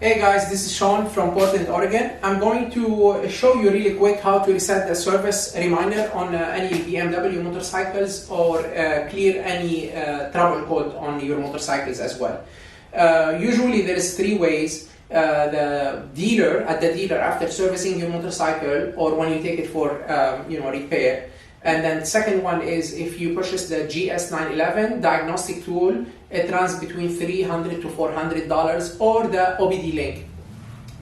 Hey guys, this is Sean from Portland, Oregon. I'm going to show you really quick how to reset the service reminder on any BMW motorcycles or clear any trouble code on your motorcycles as well. Usually there is three ways. At the dealer after servicing your motorcycle or when you take it for repair. And then the second one is if you purchase the GS911 diagnostic tool, it runs between $300 to $400, or the OBDLink.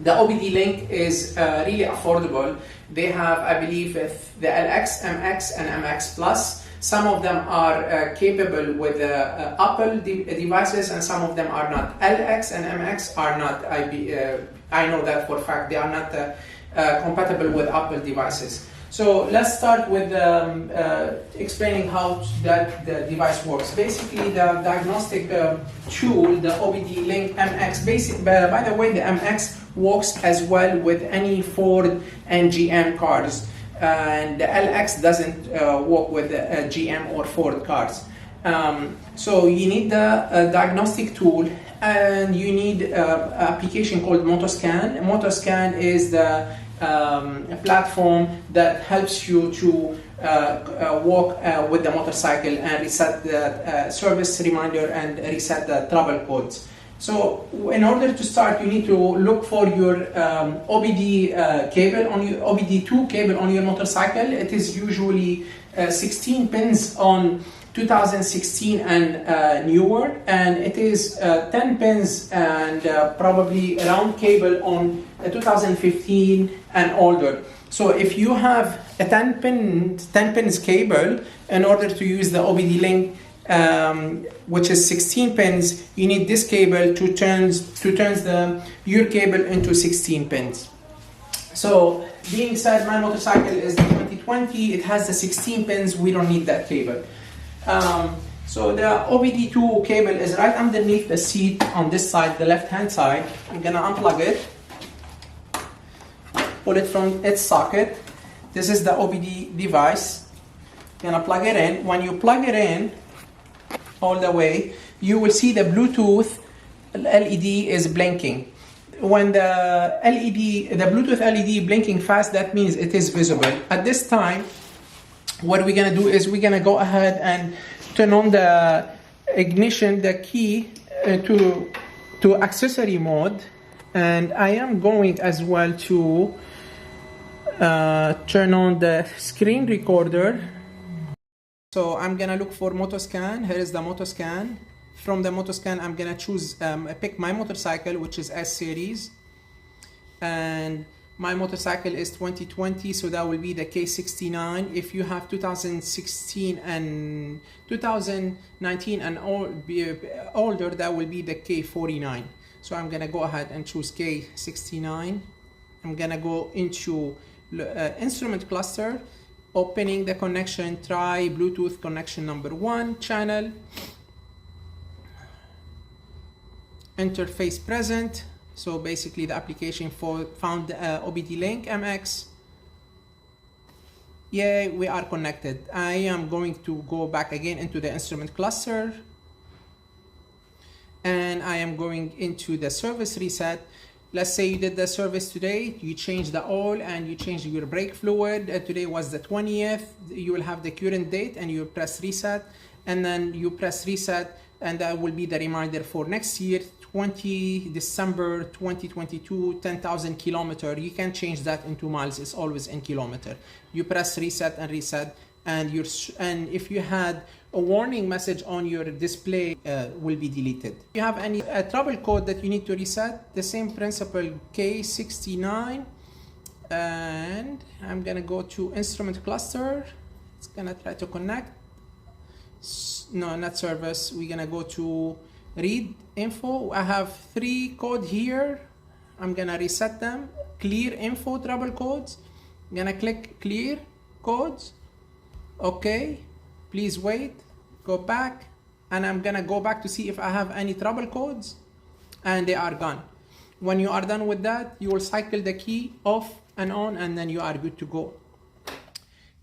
The OBDLink is really affordable. They have, I believe, the LX, MX, and MX Plus. Some of them are capable with Apple devices, and some of them are not. LX and MX are not. I know that for a fact. They are not compatible with Apple devices. So let's start with explaining how the device works. Basically, the diagnostic tool, the OBDLink MX, by the way, the MX works as well with any Ford and GM cars. And the LX doesn't work with GM or Ford cars. So you need the diagnostic tool, and you need an application called Moto Scan. Moto Scan is the a platform that helps you to walk with the motorcycle and reset the service reminder and reset the trouble codes. So in order to start, you need to look for your OBD cable on your OBD2 cable on your motorcycle. It is usually 16 pins on 2016 and newer, and it is 10 pins and probably round cable on 2015 and older. So if you have a 10 pins cable, in order to use the OBDLink, which is 16 pins, you need this cable to turns your cable into 16 pins. So being said, my motorcycle is the 2020. It has the 16 pins. We don't need that cable. So the OBD2 cable is right underneath the seat on this side, the left-hand side. I'm gonna unplug it, pull it from its socket. This is the OBD device. Gonna plug it in. When you plug it in all the way, you will see the Bluetooth LED is blinking. When the Bluetooth LED blinking fast, that means it is visible. At this time, what we're gonna do is we're gonna go ahead and turn on the ignition, the key to accessory mode, and I am going as well to turn on the screen recorder. So I'm gonna look for Moto Scan. Here is the Moto Scan. From the Moto Scan, I'm gonna choose pick my motorcycle, which is S series, and my motorcycle is 2020, so that will be the K69. If you have 2016 and 2019 and older, that will be the K49. So I'm gonna go ahead and choose K69. I'm gonna go into instrument cluster, opening the connection, try Bluetooth connection number 1 channel, interface present. So basically the application found OBDLink MX. Yay, we are connected. I am going to go back again into the instrument cluster, and I am going into the service reset. Let's say you did the service today, you changed the oil and you changed your brake fluid. Today was the 20th. You will have the current date and you press reset, and then you press reset, and that will be the reminder for next year, 20 December 2022, 10,000 kilometer. You can change that into miles. It's always in kilometer. You press reset and reset, and if you had a warning message on your display, will be deleted. If you have any trouble code that you need to reset, the same principle, K69, and I'm gonna go to instrument cluster. It's gonna try to connect. No, not service. We're gonna go to read info. I have 3 code here. I'm gonna reset them. Clear info trouble codes. I'm gonna click clear codes. Okay, please wait, go back, and I'm gonna go back to see if I have any trouble codes, and they are gone. When you are done with that, you will cycle the key off and on, and then you are good to go.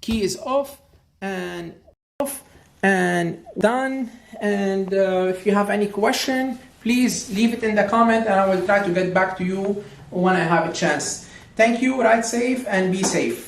Key is off and done. And if you have any question, please leave it in the comment and I will try to get back to you when I have a chance. Thank you, ride safe and be safe.